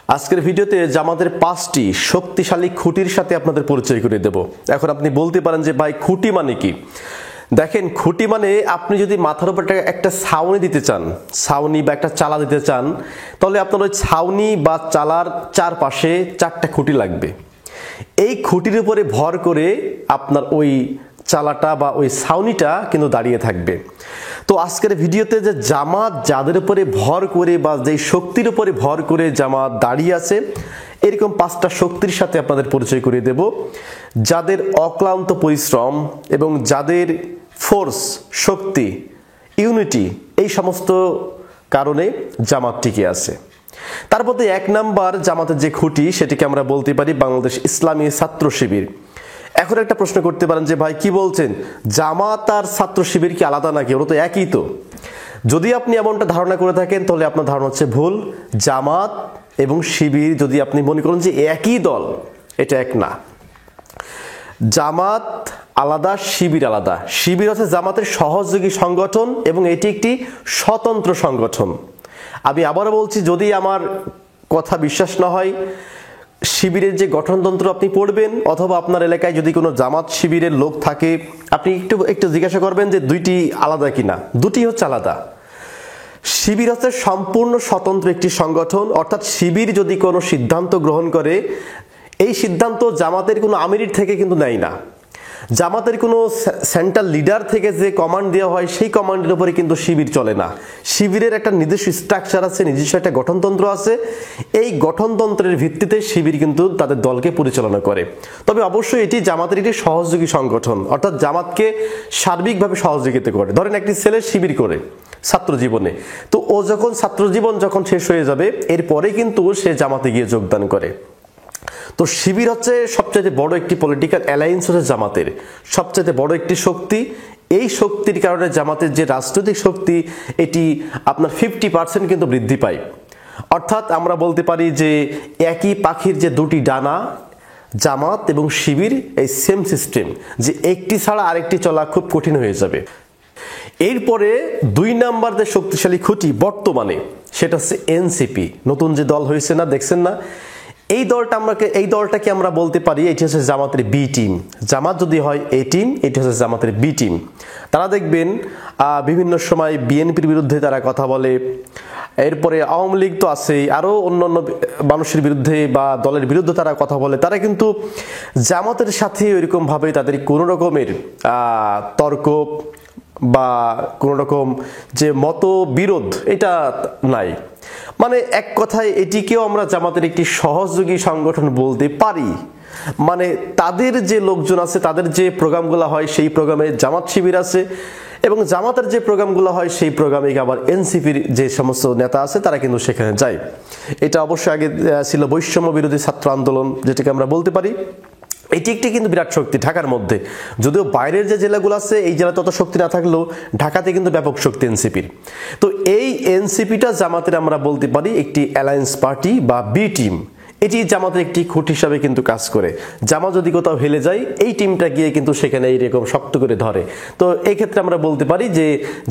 আজকের ভিডিওতে জামাতের 5টি শক্তিশালী খুঁটির সাথে আপনাদের পরিচয় করে দেব। এখন আপনি বলতে পারেন যে ভাই খুঁটি মানে কি? দেখেন, খুঁটি মানে আপনি যদি মাথার উপর একটা ছাউনি দিতে চান, ছাউনি বা একটা চালা দিতে চান, তাহলে আপনার ওই ছাউনি বা চালার চারপাশে 4টা খুঁটি লাগবে। এই খুঁটির উপরে ভর করে আপনার ওই চালাটা বা ওই ছাউনিটা কিন্তু দাঁড়িয়ে থাকবে। তো আজকের ভিডিওতে যে জামাত যাদের উপরে ভর করে বা যেই শক্তির উপরে ভর করে জামাত দাঁড়িয়ে আছে, এরকম 5টা শক্তির সাথে আপনাদের পরিচয় করিয়ে দেব, যাদের অক্লান্ত পরিশ্রম এবং যাদের ফোর্স, শক্তি, ইউনিটি, এই সমস্ত কারণে জামাত টিকে আছে। তার মধ্যে 1 নাম্বার জামাতের যে খুঁটি, সেটিকে আমরা বলতে পারি বাংলাদেশ ইসলামী ছাত্র শিবির। এখন একটা প্রশ্ন করতে পারেন যে ভাই কি বলছেন, জামাত আর ছাত্র শিবির কি আলাদা নাকি? ওরা তো একই তো। যদি আপনি এমনটা ধারণা করে থাকেন তাহলে আপনার ধারণা হচ্ছে ভুল। জামাত এবং শিবির যদি আপনি মনে করেন যে একই দল, এটা এক না। জামাত আলাদা, শিবির আলাদা। শিবির হচ্ছে জামাতের সহযোগী সংগঠন এবং এটি একটি স্বতন্ত্র সংগঠন। আমি আবারও বলছি, যদি আমার কথা বিশ্বাস না হয়, শিবিরের যে গঠনতন্ত্র আপনি পড়বেন, অথবা আপনার এলাকায় যদি কোনো জামাত শিবিরের লোক থাকে, আপনি একটু জিজ্ঞাসা করবেন যে দুইটি আলাদা কিনা। দুটি হচ্ছে আলাদা। শিবির হচ্ছে সম্পূর্ণ স্বতন্ত্র একটি সংগঠন, অর্থাৎ শিবির যদি কোনো সিদ্ধান্ত গ্রহণ করে, এই সিদ্ধান্ত জামাতের কোনো আমিরের থেকে কিন্তু নেয় না। জামাতের কোনো সেন্ট্রাল লিডার থেকে যে কমান্ড দেওয়া হয়, সেই কমান্ডের উপরে কিন্তু শিবির চলে না। শিবিরের একটা নিজস্ব স্ট্রাকচার আছে, নিজস্ব একটা গঠনতন্ত্র আছে। এই গঠনতন্ত্রের ভিত্তিতে শিবির কিন্তু তাদের দলকে পরিচালনা করে। তবে অবশ্যই এটি জামাতের একটি সহযোগী সংগঠন, অর্থাৎ জামাতকে সার্বিকভাবে সহযোগিতা করে। ধরেন একটি ছেলে শিবির করে ছাত্র জীবনে, তো ও যখন ছাত্র জীবন যখন শেষ হয়ে যাবে, এরপরে কিন্তু সে জামাতে গিয়ে যোগদান করে। তো শিবির হচ্ছে সবচেয়ে বড় একটি পলিটিক্যাল অ্যালায়েন্স, হচ্ছে জামাতের সবচেয়ে বড় একটি শক্তি। এই শক্তির কারণে জামাতের যে রাজনৈতিক শক্তি, এটি আপনার 50% কিন্তু বৃদ্ধি পায়। অর্থাৎ আমরা বলতে পারি যে একই পাখির যে দুটি ডানা, জামাত এবং শিবির এই সেম সিস্টেম, যে একটি ছাড়া আরেকটি চলা খুব কঠিন হয়ে যাবে। এরপরে 2 নাম্বার যে শক্তিশালী খুঁটি বর্তমানে, সেটা হচ্ছে এনসিপি। নতুন যে দল হয়েছে না, দেখছেন না? এই দলটাকে আমরা বলতে পারি এটি হচ্ছে জামাতের বি টিম। জামাত যদি হয় এ টিম, এটি হচ্ছে জামাতের বি টিম। তারা দেখবেন বিভিন্ন সময় বিএনপির বিরুদ্ধে তারা কথা বলে, এরপরে আওয়ামী লীগ তো আছেই, আরও অন্যান্য মানুষের বিরুদ্ধে বা দলের বিরুদ্ধে তারা কথা বলে। তারা কিন্তু জামাতের সাথে ওইরকমভাবে তাদের কোনো রকমের তর্ক বা কোনো রকম যে মতবিরোধ, এটা নাই। মানে এক কথায় এটিকেও আমরা জামাতের একটি সহযোগী সংগঠন বলতে পারি। মানে তাদের যে লোকজন আছে, তাদের যে প্রোগ্রামগুলো হয়, সেই প্রোগ্রামে জামাত শিবির আছে, এবং জামাতের যে প্রোগ্রামগুলো হয় সেই প্রোগ্রামে আবার এনসিপির যে সমস্ত নেতা আছে তারা কিন্তু সেখানে যায়। এটা অবশ্যই আগে ছিল বৈষম্য বিরোধী ছাত্র আন্দোলন, যেটাকে আমরা বলতে পারি। এটি একটি কিন্তু বিরাট শক্তি ঢাকার মধ্যে। যদিও বাইরের যে জেলাগুলো আছে, এই জেলাতে তত শক্তি না থাকলেও ঢাকাতে কিন্তু ব্যাপক শক্তি এনসিপির। তো এই এনসিপিটা জামাতের আমরা বলতে পারি একটি অ্যালায়েন্স পার্টি বা বি টিম। এটি জামাতের একটি খুঁটি হিসাবে কিন্তু কাজ করে। জামাত যদি কোথাও হেলে যায়, এই টিমটা গিয়ে কিন্তু সেখানে এইরকম শক্ত করে ধরে। তো এই ক্ষেত্রে আমরা বলতে পারি যে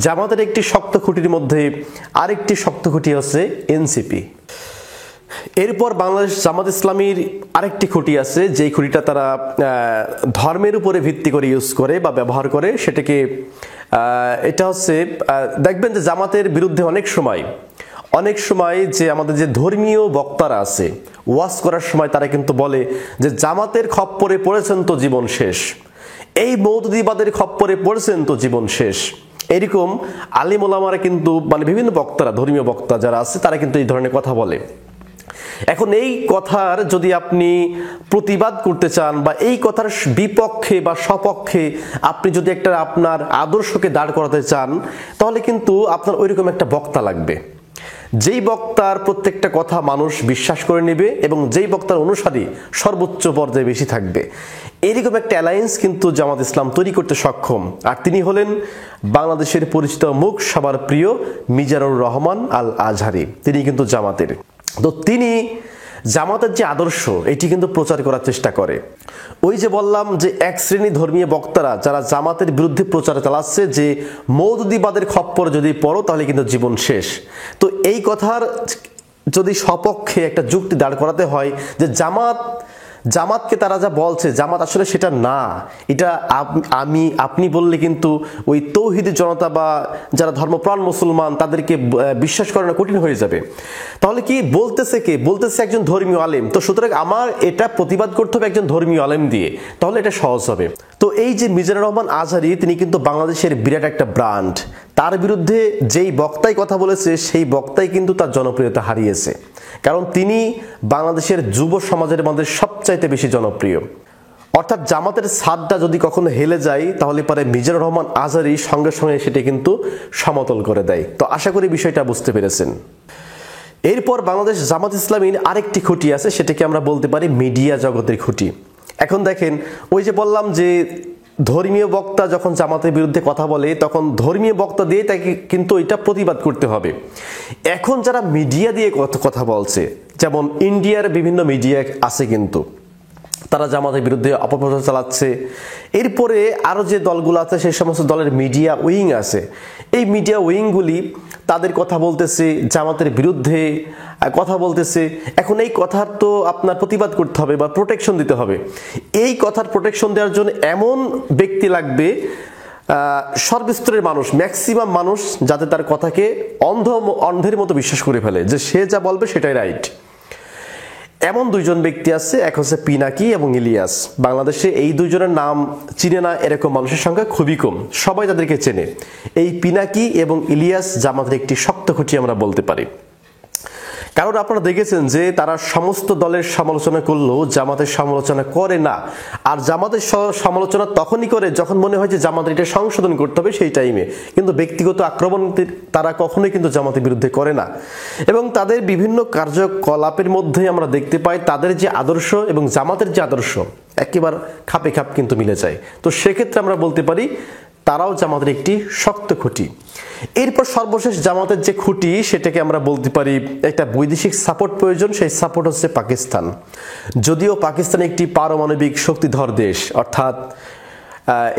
জামাতের একটি শক্ত খুঁটির মধ্যে আরেকটি শক্ত খুঁটি হচ্ছে এনসিপি। এরপর বাংলাদেশ জামাত ইসলামীর আরেকটি খুঁটি আছে, যেই খুঁটিটা তারা ধর্মের উপরে ভিত্তি করে ইউজ করে বা ব্যবহার করে। সেটাকে এটা হচ্ছে, দেখবেন যে জামাতের বিরুদ্ধে অনেক সময় যে আমাদের যে ধর্মীয় বক্তারা আছে, ওয়াজ করার সময় তারা কিন্তু বলে যে জামাতের খপ্পরে পড়েছেন তো জীবন শেষ, এই মৌদুদিবাদের খপ্পরে পড়েছেন তো জীবন শেষ। এরকম আলিম ওলামারা কিন্তু, মানে বিভিন্ন বক্তারা, ধর্মীয় বক্তা যারা আছে, তারা কিন্তু এই ধরনের কথা বলে। এখন এই কথার যদি আপনি প্রতিবাদ করতে চান বা এই কথার বিপক্ষে বা সপক্ষে আপনি যদি একটা আপনার আদর্শকে দাঁড় করাতে চান, তাহলে কিন্তু আপনার ওইরকম একটা বক্তা লাগবে, যেই বক্তার প্রত্যেকটা কথা মানুষ বিশ্বাস করে নেবে এবং যেই বক্তার অনুসারী সর্বোচ্চ পর্যায়ে বেশি থাকবে। এরকম একটা অ্যালায়েন্স কিন্তু জামাত ইসলাম তৈরি করতে সক্ষম। আর তিনি হলেন বাংলাদেশের পরিচিত মুখ, সবার প্রিয় মিজানুর রহমান আল আজহারি। তিনি কিন্তু জামাতের। তো তিনি জামাতের যে আদর্শ, এটি কিন্তু প্রচার করার চেষ্টা করে। ওই যে বললাম যে এক শ্রেণী ধর্মীয় বক্তারা যারা জামাতের বিরুদ্ধে প্রচার চালাচ্ছে যে মৌদুদিবাদের খপ্পর যদি পড়ো তাহলে কিন্তু জীবন শেষ। তো এই কথার যদি সপক্ষে একটা যুক্তি দাঁড় করাতে হয় যে জামাতকে তারা যা বলছে জামাত আসলে সেটা না, এটা আপনি বললে কিন্তু ওই তৌহিদি জনতা বা যারা ধর্মপ্রাণ মুসলমান তাদেরকে বিশ্বাস করানো কঠিন হয়ে যাবে। তাহলে কি বলতেছে কে? বলতেছে একজন ধর্মীয় আলেম। তো সুতরাং আমার এটা প্রতিবাদ করতে হবে একজন ধর্মীয় আলেম দিয়ে, তাহলে এটা সহজ হবে। তো এই যে মিজানুর রহমান আজহারী, তিনি কিন্তু বাংলাদেশের বিরাট একটা ব্র্যান্ড। তার বিরুদ্ধে যেই বক্তাই কথা বলেছে সেই বক্তাই কিন্তু তার জনপ্রিয়তা হারিয়েছে, কারণ তিনি বাংলাদেশের যুব সমাজের মধ্যে সবচাইতে বেশি জনপ্রিয়। অর্থাৎ জামাতের ছাদটা যদি কখনো হেলে যায় তাহলে পরে মিজানুর রহমান আজহারী সঙ্গে সঙ্গে সেটা কিন্তু সমতল করে দেয়। তো আশা করি বিষয়টা বুঝতে পেরেছেন। এরপর বাংলাদেশ জামাত ইসলামীর আরেকটি খুঁটি আছে, সেটাকে আমরা বলতে পারি মিডিয়া জগতের খুঁটি। এখন দেখেন, ওই যে বললাম যে ধর্মীয় বক্তা যখন জামাতের বিরুদ্ধে কথা বলে তখন ধর্মীয় বক্তা দিয়ে তাকে কিন্তু এটা প্রতিবাদ করতে হবে। এখন যারা মিডিয়া দিয়ে কথা বলছে, যেমন ইন্ডিয়ার বিভিন্ন মিডিয়া আছে কিন্তু তারা জামাতের বিরুদ্ধে অপপ্রচার চালাচ্ছে। এরপরে আরও যে দলগুলো আছে সেই সমস্ত দলের মিডিয়া উইং আছে, এই মিডিয়া উইংগুলি তাদের কথা বলতেছে, জামাতের বিরুদ্ধে কথা বলতেছে। এখন এই কথার তো আপনার প্রতিবাদ করতে হবে বা প্রোটেকশন দিতে হবে। এই কথার প্রোটেকশন দেওয়ার জন্য এমন ব্যক্তি লাগবে, সর্বস্তরের মানুষ, ম্যাক্সিমাম মানুষ যাতে তার কথাকে অন্ধের মতো বিশ্বাস করে ফেলে যে সে যা বলবে সেটাই রাইট। এমন দুইজন ব্যক্তি আছে, এক হচ্ছে পিনাকি এবং ইলিয়াস। বাংলাদেশে এই দুইজনের নাম চিনে না এরকম মানুষের সংখ্যা খুবই কম, সবাই তাদেরকে চেনে। এই পিনাকি এবং ইলিয়াস জামাতের একটি শক্ত খুঁটি আমরা বলতে পারি। কারণ আপনারা দেখেছেন যে তারা সমস্ত দলের সমালোচনা করলেও জামাতের সমালোচনা করে না। আর জামাতের সমালোচনা তখনই করে যখন মনে হয় যে জামাতের এটা সংশোধন করতে হবে সেই টাইমে, কিন্তু ব্যক্তিগত আক্রমণ তারা কখনোই কিন্তু জামাতের বিরুদ্ধে করে না। এবং তাদের বিভিন্ন কার্যকলাপের মধ্যে আমরা দেখতে পাই তাদের যে আদর্শ এবং জামাতের যে আদর্শ একেবারে খাপে খাপ কিন্তু মিলে যায়। তো সেক্ষেত্রে আমরা বলতে পারি তারাও জামাতের একটি শক্ত খুঁটি। এরপর সর্বশেষ জামাতের যে খুঁটি সেটাকে আমরা বলতে পারি একটা বৈদেশিক সাপোর্ট প্রয়োজন। সেই সাপোর্ট হচ্ছে পাকিস্তান। যদিও পাকিস্তান একটি পারমাণবিক শক্তিধর দেশ, অর্থাৎ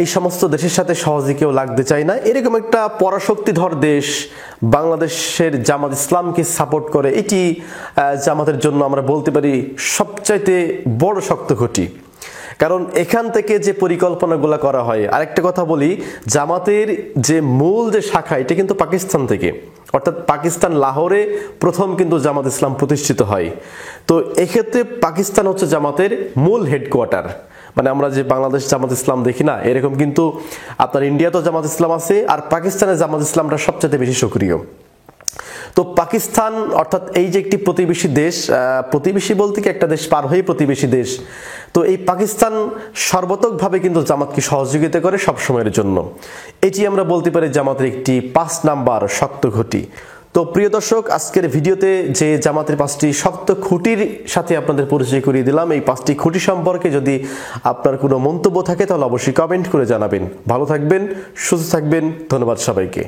এই সমস্ত দেশের সাথে সহজে কেউ লাগতে চায় না, এরকম একটা পরাশক্তিধর দেশ বাংলাদেশের জামাত ইসলামকে সাপোর্ট করে, এটি জামাতের জন্য আমরা বলতে পারি সবচাইতে বড় শক্ত খুঁটি। কারণ এখান থেকে যে পরিকল্পনাগুলো করা হয়। আরেকটা কথা বলি, জামাতের যে মূল যে শাখা এটা কিন্তু পাকিস্তান থেকে, অর্থাৎ পাকিস্তান লাহোরে প্রথম কিন্তু জামাত ইসলাম প্রতিষ্ঠিত হয়। তো এক্ষেত্রে পাকিস্তান হচ্ছে জামাতের মূল হেডকোয়ার্টার। মানে আমরা যে বাংলাদেশ জামাত ইসলাম দেখি না, এরকম কিন্তু আপনার ইন্ডিয়াতেও জামাত ইসলাম আছে, আর পাকিস্তানের জামাত ইসলামটা সবচেয়ে বেশি সক্রিয়। তো পাকিস্তান অর্থাৎ এই যে একটি প্রতিবেশী দেশ, প্রতিবেশী বলতে কি একটা দেশ পার হয়ে প্রতিবেশী দেশ, তো এই পাকিস্তান সর্বাত্মকভাবে কিন্তু জামাতকে সহযোগিতা করে সবসময়ের জন্য। এটি আমরা বলতে পারি জামাতের একটি 5 নাম্বার শক্ত খুঁটি। তো প্রিয় দর্শক, আজকের ভিডিওতে যে জামাতের 5টি শক্ত খুঁটির সাথে আপনাদের পরিচয় করিয়ে দিলাম, এই 5টি খুঁটি সম্পর্কে যদি আপনার কোনো মন্তব্য থাকে তাহলে অবশ্যই কমেন্ট করে জানাবেন। ভালো থাকবেন, সুস্থ থাকবেন, ধন্যবাদ সবাইকে।